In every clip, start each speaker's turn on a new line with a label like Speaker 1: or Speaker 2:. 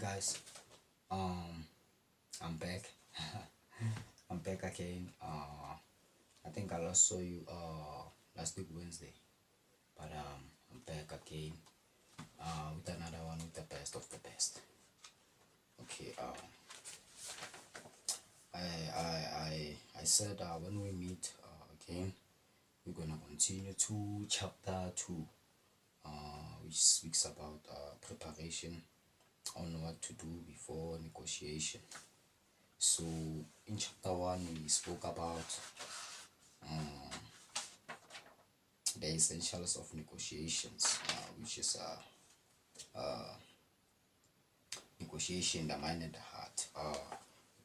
Speaker 1: Guys, um I'm back. I'm back again. I think I last saw you last week Wednesday, but I'm back again with another one with the best of the best. Okay. I said when we meet again, we're gonna continue to chapter 2, which speaks about preparation on what to do before negotiation. So in chapter 1 we spoke about the essentials of negotiations, which is negotiation, the mind and the heart.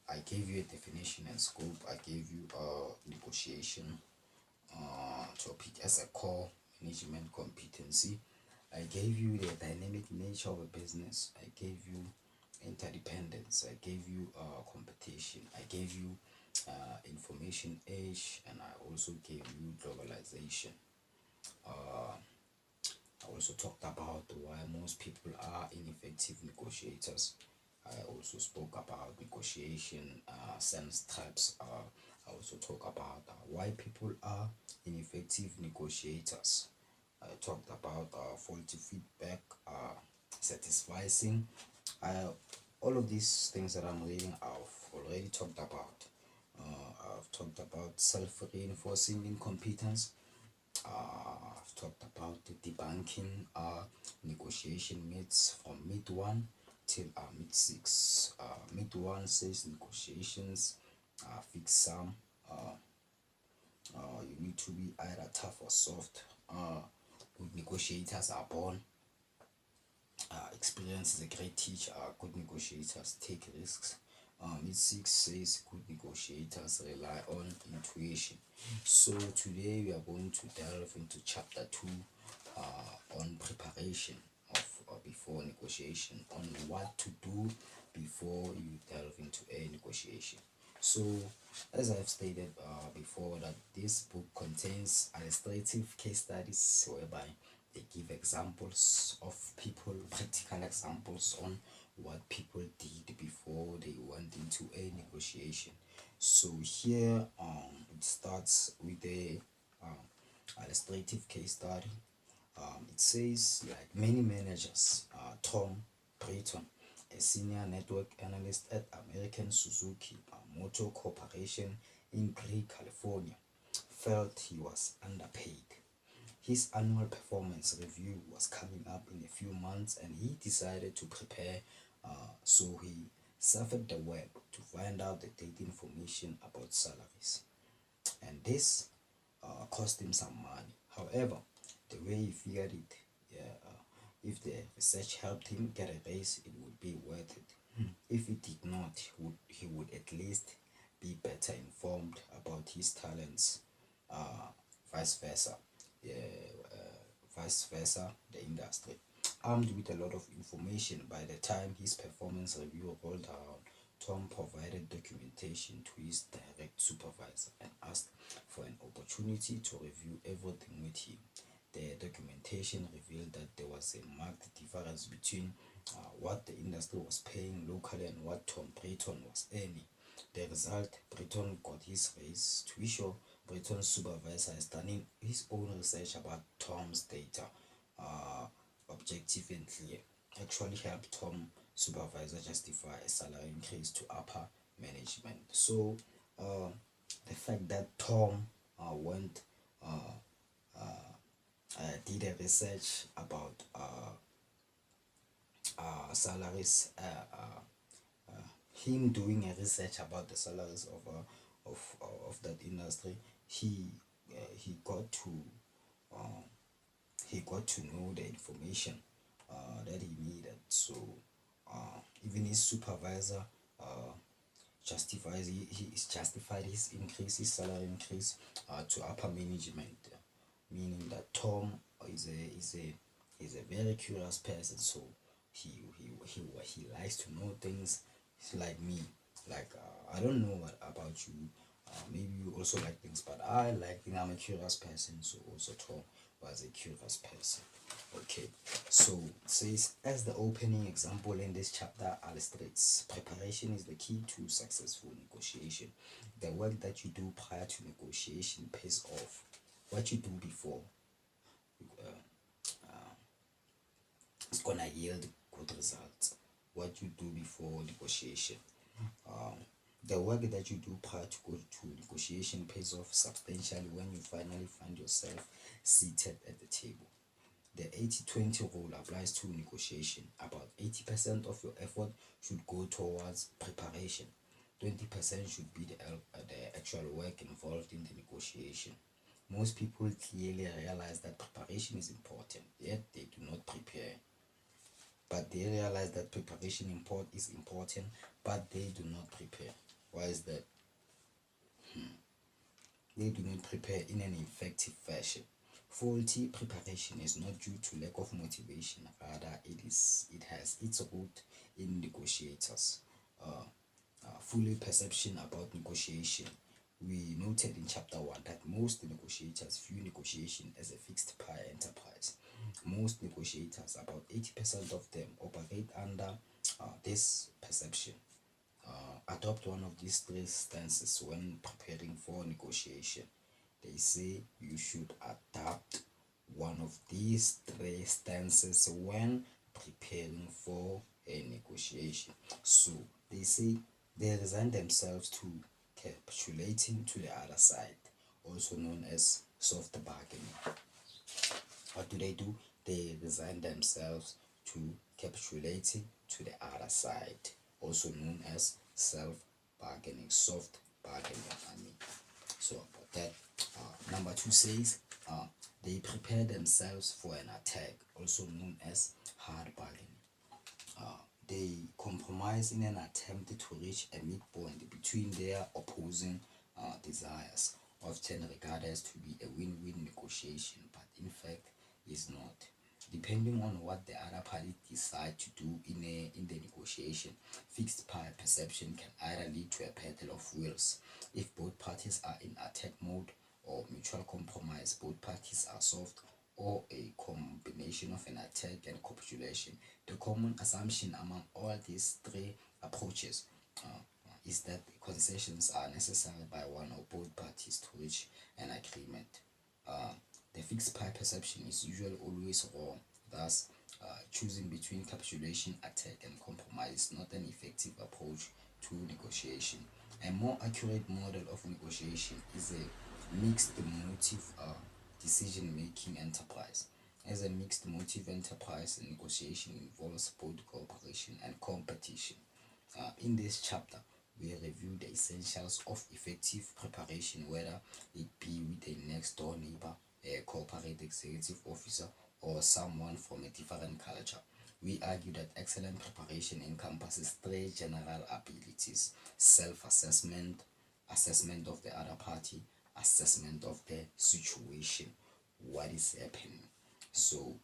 Speaker 1: I gave you a definition and scope. I gave you negotiation topic as a core management competency. I gave you the dynamic nature of a business. I gave you interdependence. I gave you competition. I gave you information age, and I also gave you globalization. I also talked about why most people are ineffective negotiators. I also spoke about negotiation sense traps. I also talk about why people are ineffective negotiators. I talked about faulty feedback, satisficing. All of these things that I'm reading, I've already talked about. I've talked about self-reinforcing incompetence. I've talked about the debunking negotiation myths from myth 1 till myth 6. Myth 1 says negotiations fix some. You need to be either tough or soft. Good negotiators are born. Experience is a great teacher. Good negotiators take risks. Myth 6 says good negotiators rely on intuition. So today we are going to delve into chapter 2 on preparation of before negotiation, on what to do before you delve into a negotiation. So as I've stated before, that this book contains illustrative case studies whereby they give examples of people, practical examples on what people did before they went into a negotiation. So here it starts with a illustrative case study. It says, like many managers, Tom Brayton, a senior network analyst at American Suzuki Motor Corporation in Bray, California, felt he was underpaid. His annual performance review was coming up in a few months, and he decided to prepare. So he surfed the web to find out the data information about salaries, and this cost him some money. However, the way he figured it, yeah, if the research helped him get a raise, it would be worth it. If it did not, he would at least be better informed about his talents. Vice versa, yeah, vice versa, the industry. Armed with a lot of information, by the time his performance review rolled around, Tom provided documentation to his direct supervisor and asked for an opportunity to review everything with him. The documentation revealed that there was a marked difference between what the industry was paying locally and what Tom Brayton was earning. The result, Brayton got his raise. To issue, Brayton's supervisor has done his own research about Tom's data, objective and clear, actually helped Tom supervisor justify a salary increase to upper management. So the fact that Tom went did a research about salaries, him doing a research about the salaries of that industry, he got to know the information that he needed. So even his supervisor he justified his increase, his salary increase to upper management, meaning that Tom is a very curious person. So he likes to know things. He's like me. Like I don't know what about you. Maybe you also like things, but I like things. I'm a curious person. So also Tom was a curious person. Okay, so it says, as the opening example in this chapter illustrates, preparation is the key to successful negotiation. The work that you do prior to negotiation pays off. What you do before is gonna yield good results. What you do before negotiation, um, the work that you do prior to go to negotiation pays off substantially when you finally find yourself seated at the table. The 80-20 rule applies to negotiation. About 80% of your effort should go towards preparation. 20% should be the actual work involved in the negotiation. Most people clearly realize that preparation is important, yet they do not prepare. But they realize that preparation is important, but they do not prepare. Why is that? They do not prepare in an effective fashion. Faulty preparation is not due to lack of motivation, rather it has its root in negotiators. Fully perception about negotiation. We noted in chapter 1 that most negotiators view negotiation as a fixed price enterprise. Most negotiators, about 80% of them, operate under this perception. Adopt one of these three stances when preparing for negotiation. They say you should adopt one of these three stances when preparing for a negotiation. So they say they resign themselves to capitulating to the other side, also known as soft bargaining. What do? They resign themselves to capitulating to the other side, also known as self bargaining, soft bargaining. So about that. Number 2 says they prepare themselves for an attack, also known as hard bargaining. They compromise in an attempt to reach a midpoint between their opposing desires, often regarded as to be a win-win negotiation, but in fact is not. Depending on what the other party decide to do in the negotiation, fixed perception can either lead to a battle of wills. If both parties are in attack mode, or mutual compromise, both parties are soft, or a combination of an attack and capitulation. The common assumption among all these three approaches is that concessions are necessary by one or both parties to reach an agreement. The fixed perception is usually always wrong. Thus, choosing between capitulation, attack, and compromise is not an effective approach to negotiation. A more accurate model of negotiation is a mixed motive decision-making enterprise. As a mixed motive enterprise, negotiation involves both cooperation and competition. In this chapter, we review the essentials of effective preparation, whether it be with a next door neighbor, a corporate executive officer, or someone from a different culture. We argue that excellent preparation encompasses three general abilities: self-assessment, assessment of the other party, assessment of the situation, what is happening. So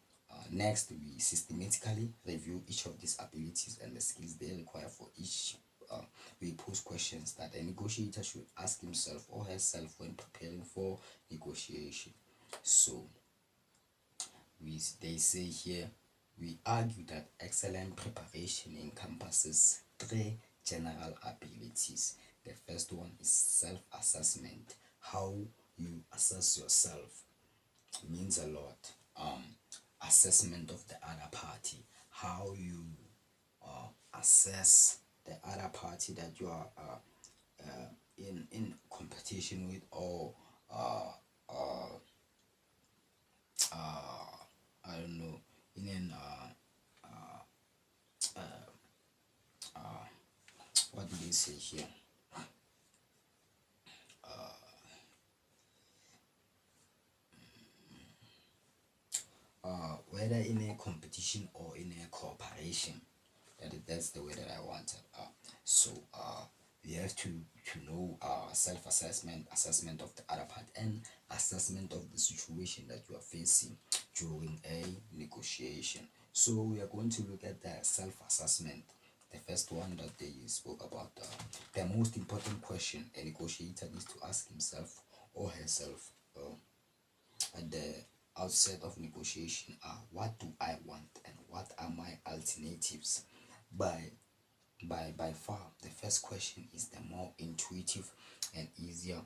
Speaker 1: next, we systematically review each of these abilities and the skills they require for each. We pose questions that a negotiator should ask himself or herself when preparing for negotiation. So they say here, we argue that excellent preparation encompasses three general abilities. The first one is self-assessment. How you assess yourself means a lot. Assessment of the other party, how you assess the other party that you are in competition with, or I don't know, in an what do they say here? Whether in a competition or in a cooperation. That's the way that I wanted. So you have to know self-assessment, assessment of the other part, and assessment of the situation that you are facing during a negotiation. So we are going to look at the self-assessment. The first one that they spoke about, the most important question a negotiator needs to ask himself or herself at the outside of negotiation are what do I want and what are my alternatives. By far, the first question is the more intuitive and easier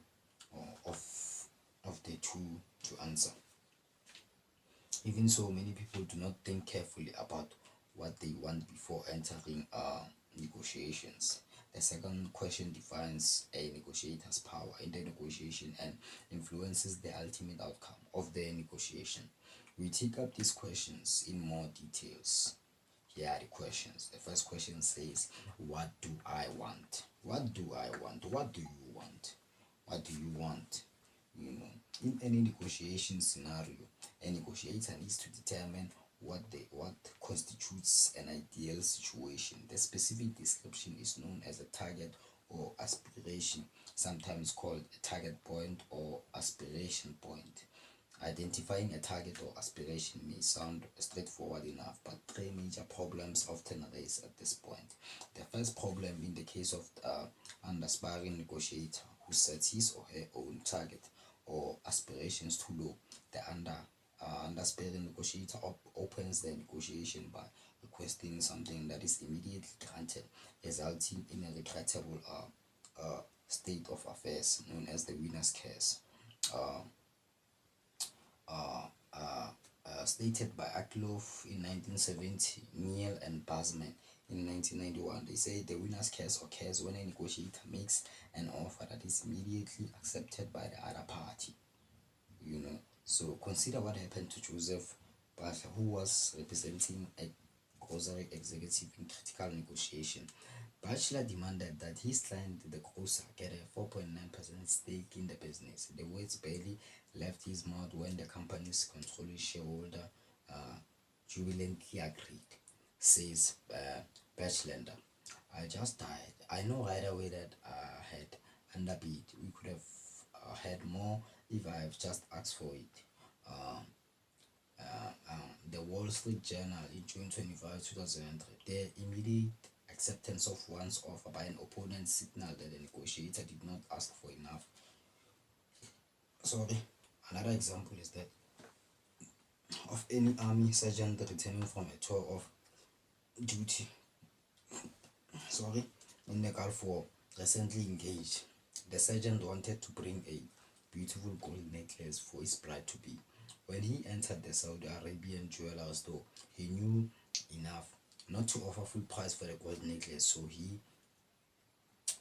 Speaker 1: of the two to answer. Even so, many people do not think carefully about what they want before entering negotiations. The second question defines a negotiator's power in the negotiation and influences the ultimate outcome of the negotiation. We take up these questions in more details. Here are the questions. The first question says, what do I want? What do I want? What do you want? What do you want? In any negotiation scenario, a negotiator needs to determine what constitutes an ideal situation. The specific description is known as a target or aspiration, sometimes called a target point or aspiration point. Identifying a target or aspiration may sound straightforward enough, but three major problems often arise at this point. The first problem in the case of an aspiring negotiator who sets his or her own target or aspirations too low, the aspiring negotiator opens the negotiation by requesting something that is immediately granted, resulting in a regrettable state of affairs known as the winner's curse. Stated by Aklov in 1970, Neal and Basman in 1991. They say the winner's curse occurs when a negotiator makes an offer that is immediately accepted by the other party. So consider what happened to Joseph Butler, who was representing a grocery executive in critical negotiation. Batchelor demanded that his client, the grocer, get a 4.9% stake in the business. The words barely left his mouth when the company's controlling shareholder jubilantly agreed. Says Batchelor, I just died. I know right away that I had underbid. We could have had more if I have just asked for it. The Wall Street Journal in June 25, 2003, the immediate acceptance of one's offer by an opponent signaled that the negotiator did not ask for enough. Another example is that of any army sergeant returning from a tour of duty in the Gulf War, recently engaged. The sergeant wanted to bring a beautiful gold necklace for his bride to be. When he entered the Saudi Arabian jeweler store, he knew enough not to offer full price for the gold necklace, so he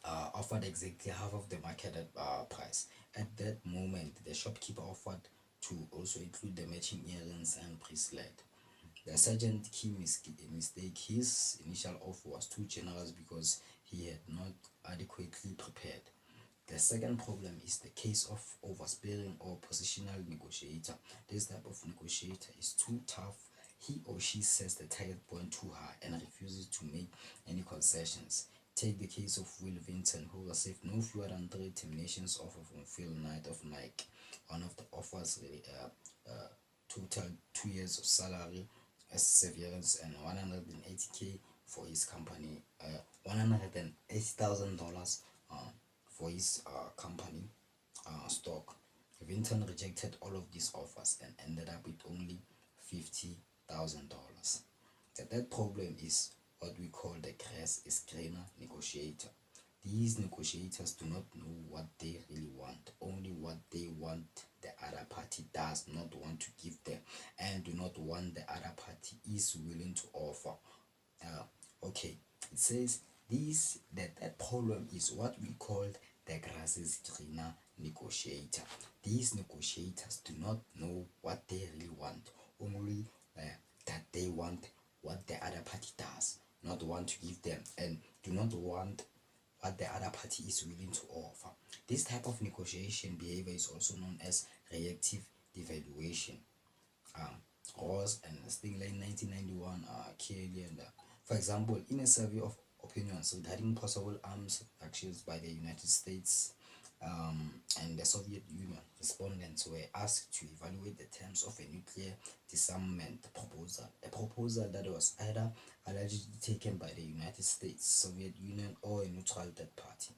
Speaker 1: offered exactly half of the marketed price. At that moment, the shopkeeper offered to also include the matching earrings and bracelet. The sergeant key mistake. His initial offer was too generous because he had not adequately prepared. The second problem is the case of oversparing or positional negotiator. This type of negotiator is too tough. He or she sets the target point too high and refuses to make any concessions. Take the case of Will Vinton, who received no fewer than 3 terminations offer from Phil Knight of Nike. One of the offers total 2 years of salary as severance and $180K for his company, $180,000 for his company stock. Vinton rejected all of these offers and ended up with only $50,000. The third problem is what we call the grass is greener negotiator. These negotiators do not know what they really want, only what they want the other party does not want to give them, and do not want the other party is willing to offer. It says that problem is what we call the grass is greener negotiator. These negotiators do not know what they really want, only that they want what the other party does not want to give them, and do not want what the other party is willing to offer. This type of negotiation behavior is also known as reactive devaluation. Ross and Stingler in 1991, Kelly and for example, in a survey of opinions regarding possible arms actions by the United States and the Soviet Union, respondents were asked to evaluate the terms of a nuclear disarmament proposal, a proposal that was either allegedly taken by the United States, Soviet Union, or a neutral third party.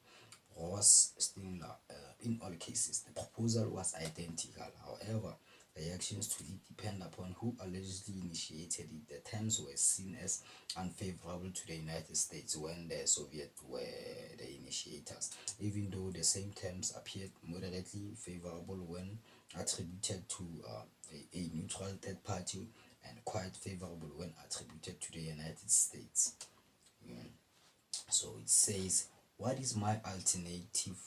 Speaker 1: Ross, Stingler, in all cases, the proposal was identical. However, The actions to it depend upon who allegedly initiated it. The terms were seen as unfavorable to the United States when the Soviets were the initiators, even though the same terms appeared moderately favorable when attributed to a neutral third party and quite favorable when attributed to the United States. Mm. So it says, what is my alternative?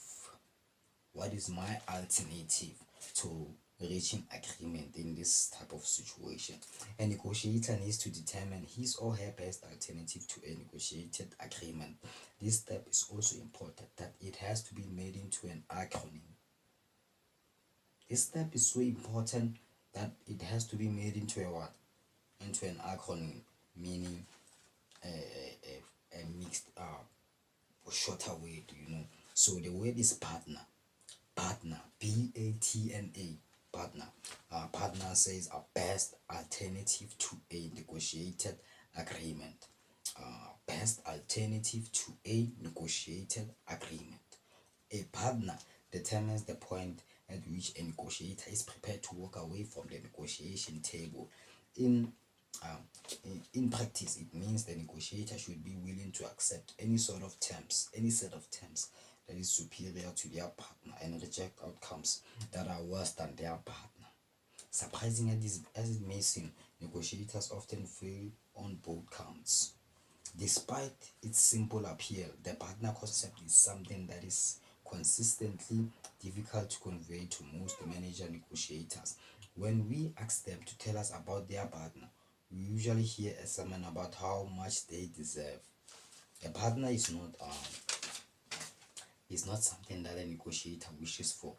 Speaker 1: What is my alternative to reaching agreement in this type of situation? A negotiator needs to determine his or her best alternative to a negotiated agreement. This step is also important that it has to be made into an acronym. This step is so important that it has to be made into a what? Into an acronym, meaning a mixed shorter word, So the word is partner. Partner, Patna, partner. Partner says a best alternative to a negotiated agreement. Best alternative to a negotiated agreement. A partner determines the point at which a negotiator is prepared to walk away from the negotiation table. In in practice, it means the negotiator should be willing to accept any set of terms that is superior to their partner and reject outcomes that are worse than their partner. Surprising as it may seem, negotiators often fail on both counts. Despite its simple appeal, the partner concept is something that is consistently difficult to convey to most manager negotiators. When we ask them to tell us about their partner, we usually hear a sermon about how much they deserve. A partner is not something that a negotiator wishes for.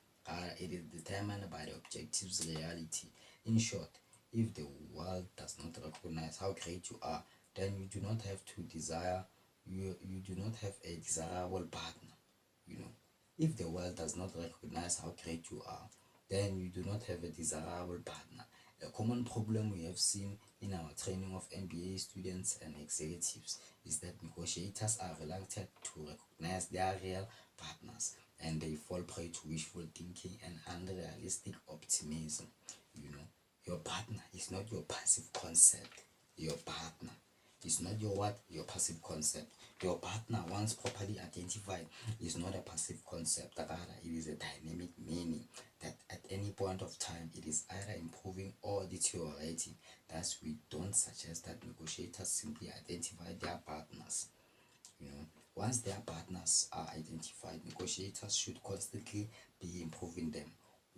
Speaker 1: It is determined by the objective's reality. In short, if the world does not recognize how great you are, then you do not have to desire you do not have a desirable partner. If the world does not recognize how great you are, then you do not have a desirable partner. A common problem we have seen in our training of MBA students and executives is that negotiators are reluctant to recognize their real partners, and they fall prey to wishful thinking and unrealistic optimism. Your partner is not your passive concept. Your partner is not your what? Your passive concept. Your partner, once properly identified, is not a passive concept. Rather, it is a dynamic meaning that at any point of time it is either improving or deteriorating. Thus, we don't suggest that negotiators simply identify their partners. Once their partners are identified, negotiators should constantly be improving them.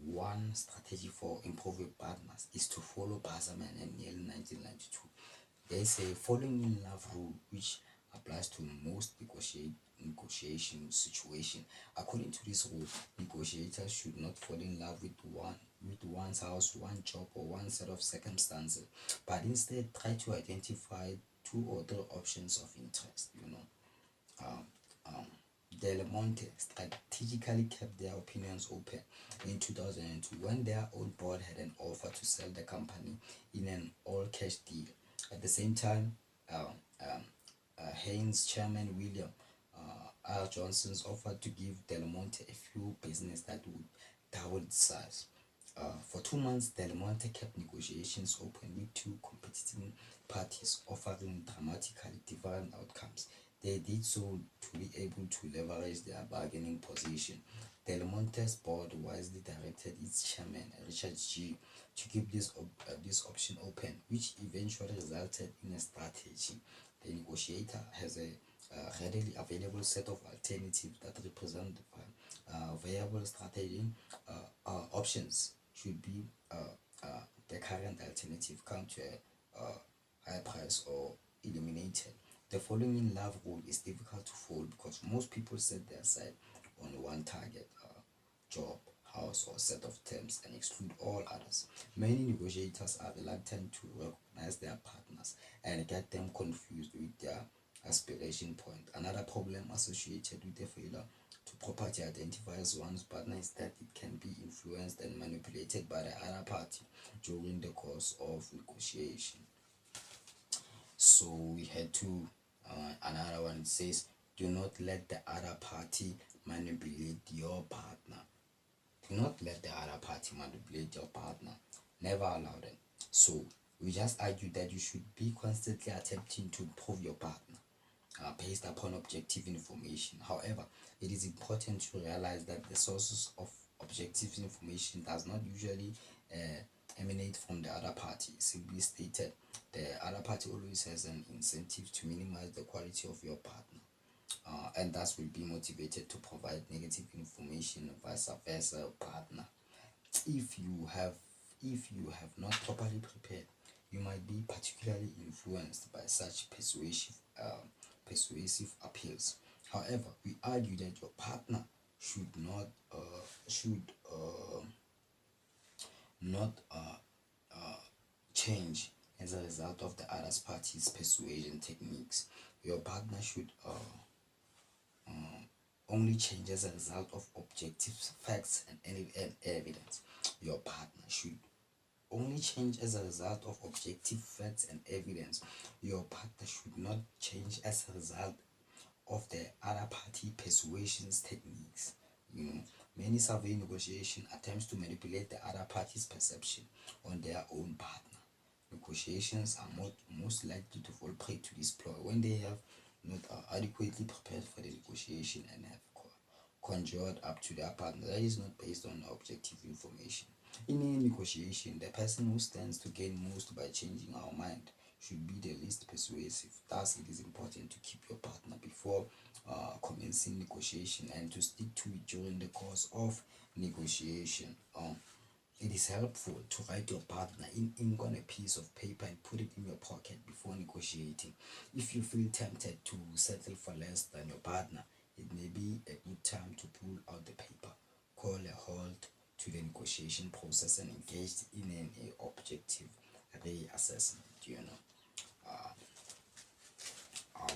Speaker 1: One strategy for improving partners is to follow Basserman and Neil 1992. There is a falling in love rule which applies to most negotiation situation. According to this rule, negotiators should not fall in love with one's house, one job, or one set of circumstances, but instead try to identify 2 or 3 options of interest. Del Monte strategically kept their opinions open in 2002 when their own board had an offer to sell the company in an all-cash deal. At the same time, Heinz chairman William R. Johnson's offered to give Del Monte a few business that would double its size. For 2 months, Del Monte kept negotiations open with 2 competing parties offering dramatically different outcomes. They did so to be able to leverage their bargaining position. Del Monte's board wisely directed its chairman, Richard G., to keep this option open, which eventually resulted in a strategy. The negotiator has a readily available set of alternatives that represent viable strategy options. Should be the current alternative come to a high price or eliminated. The following in love rule is difficult to follow because most people set their sight on one target, job, house, or set of terms and exclude all others. Many negotiators are reluctant to recognize their partners and get them confused with their aspiration point. Another problem associated with the failure to properly identify one's partner is that it can be influenced and manipulated by the other party during the course of negotiation. So we had to another one says, do not let the other party manipulate your partner. Do not let the other party manipulate your partner. never allow them. So we just argue that you should be constantly attempting to improve your partner based upon objective information. However, it is important to realize that the sources of objective information does not usually emanate from the other party. Simply stated, the other party always has an incentive to minimize the quality of your partner, and thus will be motivated to provide negative information, vice versa partner. If you have not properly prepared, you might be particularly influenced by such persuasive appeals. However, we argue that your partner should not change as a result of the other party's persuasion techniques. Your partner should only change as a result of objective facts and evidence. Your partner should only change as a result of objective facts and evidence. Your partner should not change as a result of the other party persuasions techniques. Many survey negotiation attempts to manipulate the other party's perception on their own partner. Negotiations are most likely to fall prey to this ploy when they have not adequately prepared for the negotiation and have conjured up to their partner that is not based on objective information. In a negotiation, the person who stands to gain most by changing our mind should be the least persuasive. Thus, it is important to keep your partner before commencing negotiation and to stick to it during the course of negotiation. It is helpful to write your partner in ink on a piece of paper and put it in your pocket before negotiating. If you feel tempted to settle for less than your partner, it may be a good time to pull out the paper, call a halt to the negotiation process, and engage in an objective reassessment.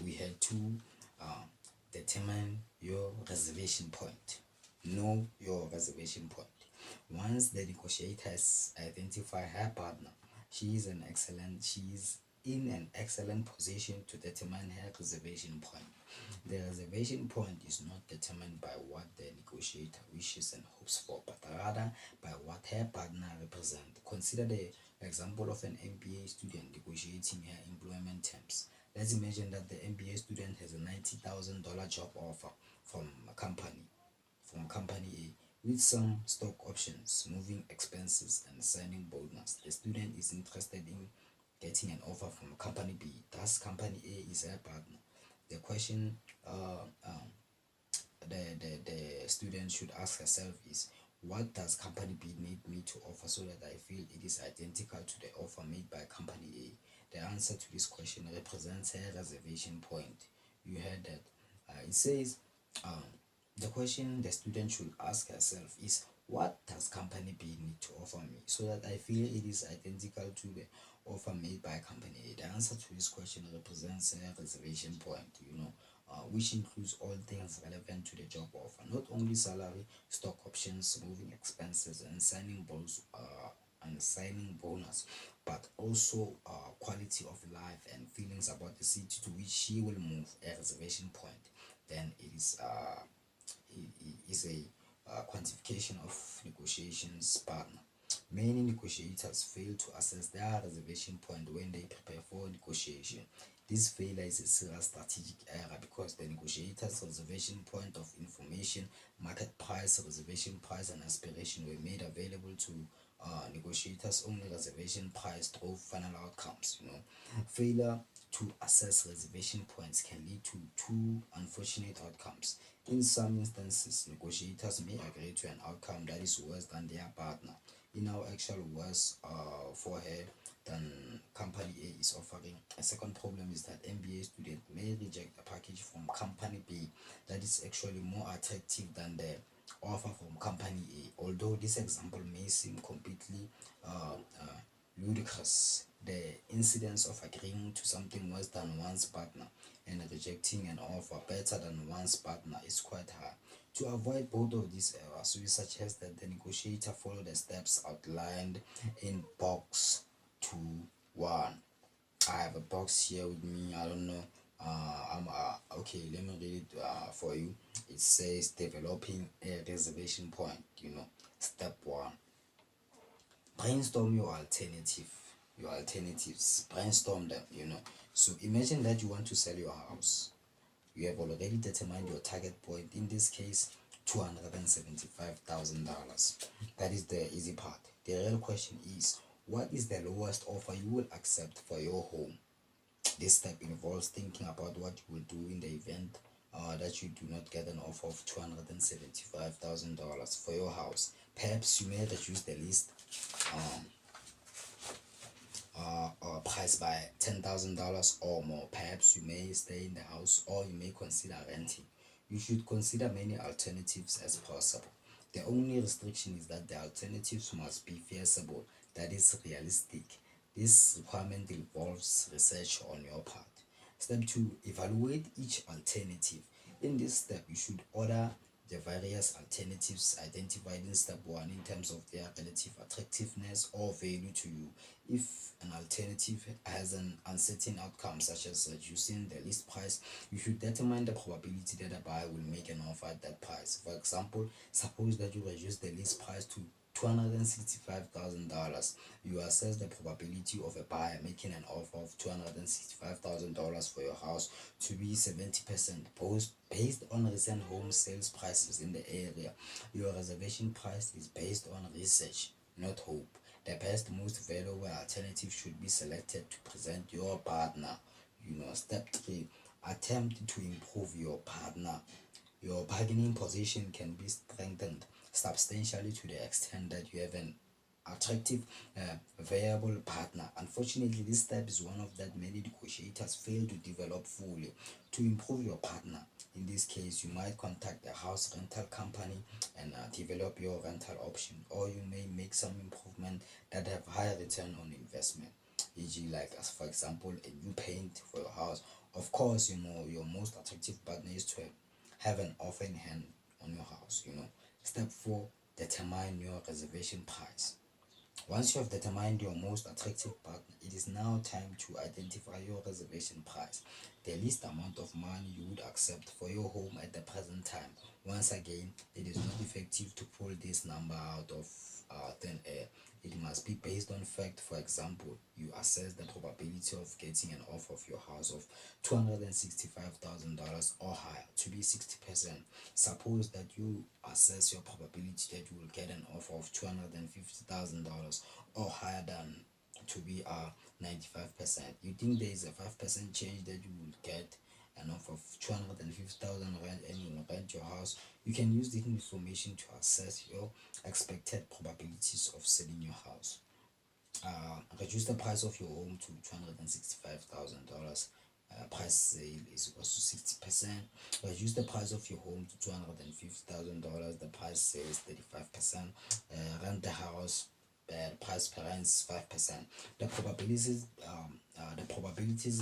Speaker 1: We had to determine your reservation point. Know your reservation point. Once the negotiator has identified her partner, she is in an excellent position to determine her reservation point. The reservation point is not determined by what the negotiator wishes and hopes for, but rather by what her partner represents. Consider the example of an MBA student negotiating her employment terms. Let's imagine that the MBA student has a $90,000 job offer from company A with some stock options, moving expenses, and signing bonus. The student is interested in getting an offer from company B. Thus, company A is her partner. The question the student should ask herself is, what does company B need me to offer so that I feel it is identical to the offer made by company A? The answer to this question represents her reservation point. You heard that. It says the question the student should ask herself is, what does company B need to offer me so that I feel it is identical to the offer made by company A? The answer to this question represents a reservation point, which includes all things relevant to the job offer, not only salary, stock options, moving expenses, and signing bonus, but also quality of life and feelings about the city to which she will move. A reservation point, then it is a quantification of negotiations partner. Many negotiators fail to assess their reservation point when they prepare for negotiation. This failure is a serious strategic error because the negotiator's reservation point of information, market price, reservation price, and aspiration were made available to negotiators. Only reservation price drove final outcomes. Failure to assess reservation points can lead to two unfortunate outcomes. In some instances, negotiators may agree to an outcome that is worse than their partner. In our actual worse for her than company A is offering. A second problem is that MBA student may reject a package from company B that is actually more attractive than the offer from company A. Although this example may seem completely ludicrous, the incidence of agreeing to something worse than one's partner and rejecting an offer better than one's partner is quite high. To avoid both of these errors, we suggest that the negotiator follow the steps outlined in box 2.1. I have a box here with me. I don't know. Okay. Let me read it for you. It says developing a reservation point. Step 1: brainstorm your alternatives, brainstorm them, so imagine that you want to sell your house. You have already determined your target point, in this case $275,000. That is the easy part. The real question is, what is the lowest offer you will accept for your home? This step involves thinking about what you will do in the event that you do not get an offer of $275,000 for your house. Perhaps you may reduce the list um, price by $10,000 or more. Perhaps you may stay in the house, or you may consider renting. You should consider many alternatives as possible. The only restriction is that the alternatives must be feasible, that is realistic. This requirement involves research on your part. Step 2, evaluate each alternative. In this step, you should order the various alternatives identified in step 1 in terms of their relative attractiveness or value to you. If an alternative has an uncertain outcome, such as reducing the list price, you should determine the probability that a buyer will make an offer at that price. For example, suppose that you reduce the list price to $265,000. You assess the probability of a buyer making an offer of $265,000 for your house to be 70%, based on recent home sales prices in the area. Your reservation price is based on research, not hope. The best, most valuable alternative should be selected to present your partner. Step 3, attempt to improve your partner. Your bargaining position can be strengthened substantially to the extent that you have an attractive, viable partner. Unfortunately, this step is one of that many negotiators fail to develop fully. To improve your partner, in this case, you might contact a house rental company and develop your rental option, or you may make some improvement that have higher return on investment, e.g., like, as for example, a new paint for your house. Of course, your most attractive partner is to have an offer in hand on your house. Step 4, determine your reservation price. Once you have determined your most attractive partner, it is now time to identify your reservation price, the least amount of money you would accept for your home at the present time. Once again, it is not effective to pull this number out of thin air. It must be based on fact. For example, you assess the probability of getting an offer of your house of $265,000 or higher to be 60%. Suppose that you assess your probability that you will get an offer of $250,000 or higher than to be 95%. You think there is a 5% chance that you will get an offer of 250,000 rand and you will rent your house. You can use this information to assess your expected probabilities of selling your house. Reduce the price of your home to $265,000. Price sale is equal to 60%. Reduce the price of your home to $250,000. The price sale is 35%. Rent the house. Price per rent is 5%. The probabilities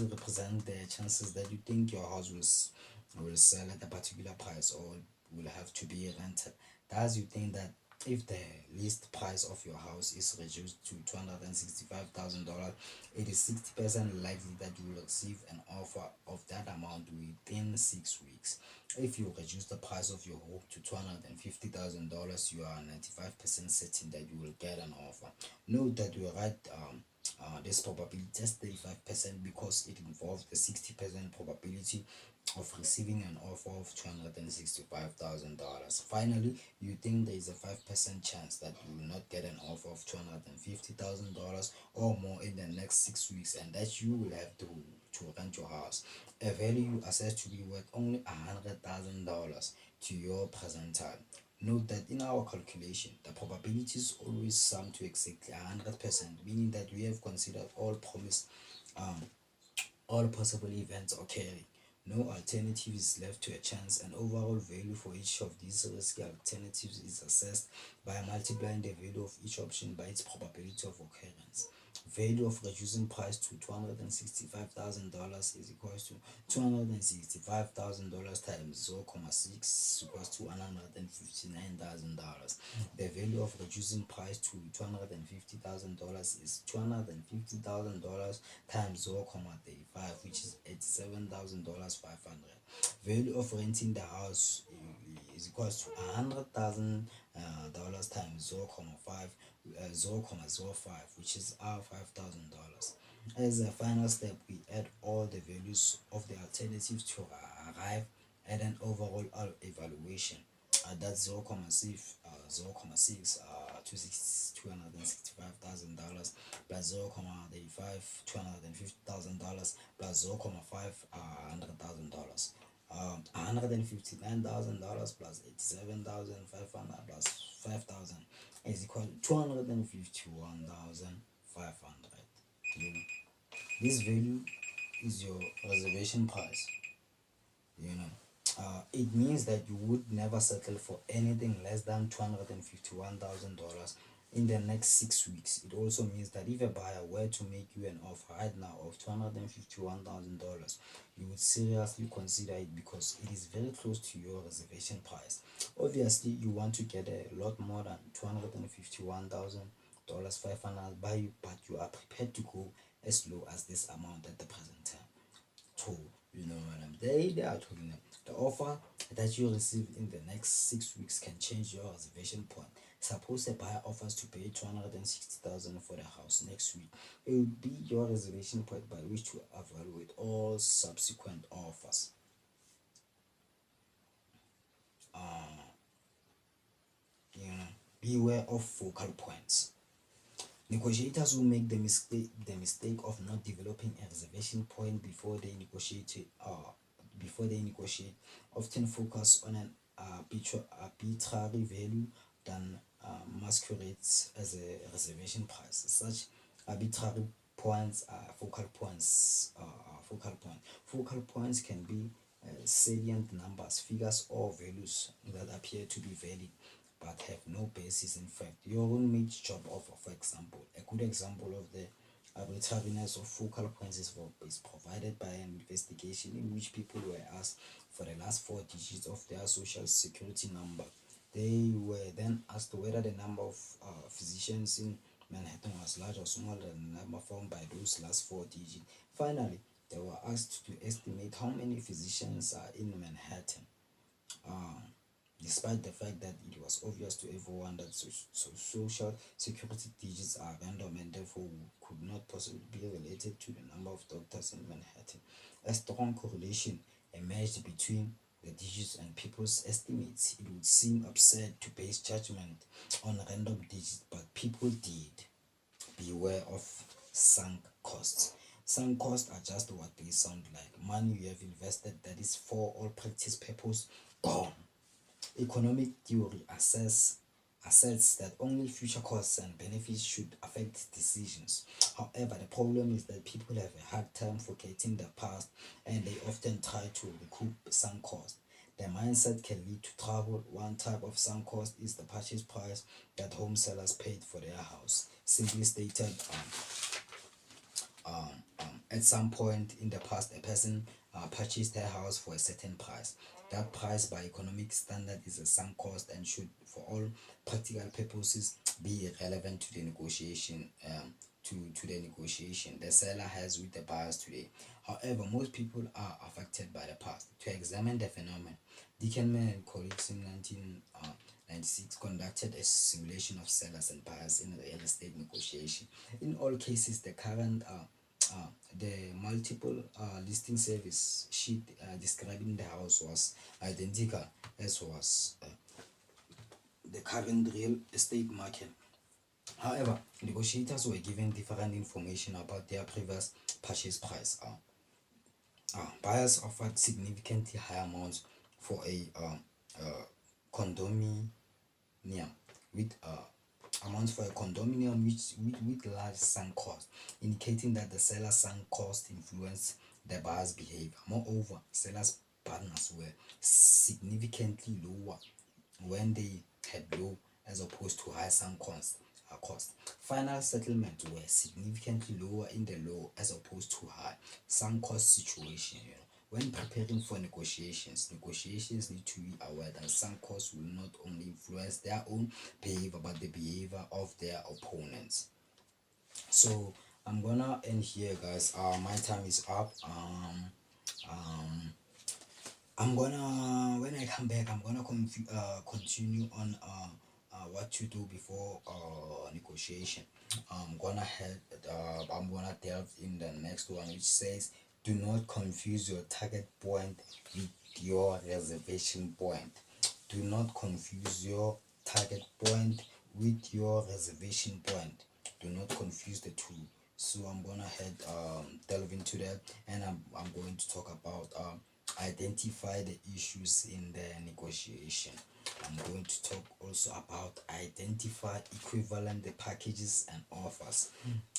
Speaker 1: represent the chances that you think your house will sell at a particular price or will have to be rented. Thus, you think that if the list price of your house is reduced to $265,000, it is 60% likely that you will receive an offer of that amount within 6 weeks. If you reduce the price of your home to $250,000, you are 95% certain that you will get an offer. Note that we write this probability just 35% because it involves the 60% probability of receiving an offer of $265,000. Finally, you think there is a 5% chance that you will not get an offer of $250,000 or more in the next 6 weeks, and that you will have to rent your house. A value you assess to be worth only $100,000 to your present time. Note that in our calculation, the probabilities always sum to exactly 100%, meaning that we have considered all possible events occurring. No alternative is left to a chance, and overall value for each of these risky alternatives is assessed by multiplying the value of each option by its probability of occurrence. Value of reducing price to $265,000 is equals to $265,000 times 0.6 equals to $159,000. The value of reducing price to $250,000 is $250,000 times 0.35, which is $87,500. Value of renting the house is equals to $100,000 times 0.5, 0.05, which is our $5,000. As a final step, we add all the values of the alternatives to arrive at an overall evaluation. That's 0.6, 0.6 $265,000 plus 0.35 $250,000 plus 0.5 $100,000. $159,000 plus 87,500 plus 5,000 is equal to 251,500. This value is your reservation price. It means that you would never settle for anything less than $251,000 in the next 6 weeks. It also means that if a buyer were to make you an offer right now of $251,000, you would seriously consider it because it is very close to your reservation price. Obviously, you want to get a lot more than $251,000 500 by you, but you are prepared to go as low as this amount at the present time. So you know what they are talking about. The offer that you receive in the next 6 weeks can change your reservation point. Suppose a buyer offers to pay $260,000 for the house next week. It will be your reservation point by which to evaluate all subsequent offers. Beware of focal points. Negotiators will make the mistake of not developing a reservation point before they negotiate. Often focus on an arbitrary value than masquerades as a reservation price. Such arbitrary points are focal points. Focal points can be salient numbers, figures, or values that appear to be valid but have no basis in fact. Your roommate's job offer, for example. A good example of the arbitrariness of focal points is provided by an investigation in which people were asked for the last 4 digits of their social security number. They were then asked whether the number of physicians in Manhattan was large or smaller than the number found by those last 4 digits. Finally, they were asked to estimate how many physicians are in Manhattan. Despite the fact that it was obvious to everyone that social security digits are random and therefore could not possibly be related to the number of doctors in Manhattan, a strong correlation emerged between the digits and people's estimates. It would seem absurd to base judgment on random digits, but people did. Beware of sunk costs. Sunk costs are just what they sound like. Money you have invested that is for all practice purpose gone. Economic theory asserts that only future costs and benefits should affect decisions. However, the problem is that people have a hard time forgetting the past and they often try to recoup sunk costs. The mindset can lead to trouble. One type of sunk cost is the purchase price that home sellers paid for their house. Simply stated, at some point in the past, a person purchased their house for a certain price. That price, by economic standard, is a sunk cost and should, for all practical purposes, be relevant to the negotiation. To the negotiation the seller has with the buyers today. However, most people are affected by the past. To examine the phenomenon, Dickenman and colleagues in 1996 conducted a simulation of sellers and buyers in real estate negotiation. In all cases, the multiple listing service sheet describing the house was identical as was the current real estate market. However, negotiators were given different information about their previous purchase price. Buyers offered significantly higher amounts for a condominium with with large sunk cost, indicating that the seller's sunk cost influenced the buyer's behavior. Moreover, sellers' partners were significantly lower when they had low as opposed to high sunk cost. Final settlements were significantly lower in the low as opposed to high sunk cost situation. When preparing for negotiations need to be aware that sunk costs will not only influence their own behavior but the behavior of their opponents. So I'm gonna end here, guys. My time is up. I'm gonna, when I come back, I'm gonna continue on what to do before negotiation. I'm gonna delve in the next one, which says, do not confuse your target point with your reservation point. Do not confuse your target point with your reservation point. Do not confuse the two. So I'm gonna head delve into that, and I'm going to talk about identify the issues in the negotiation. I'm going to talk also about identify equivalent packages and offers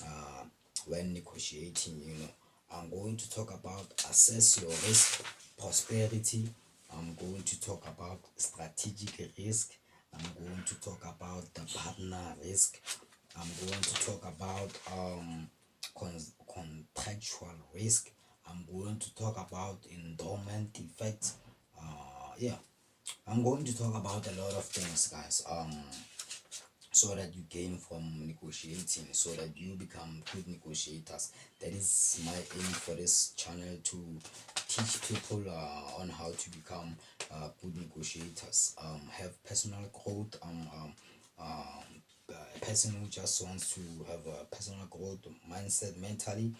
Speaker 1: uh, when negotiating. I'm going to talk about assess your risk prosperity. I'm going to talk about strategic risk. I'm going to talk about the partner risk. I'm going to talk about contractual risk. I'm going to talk about endowment effects. Yeah, I'm going to talk about a lot of things, guys. So that you gain from negotiating, so that you become good negotiators. That is my aim for this channel, to teach people on how to become good negotiators, have personal growth, a person who just wants to have a personal growth mindset mentally,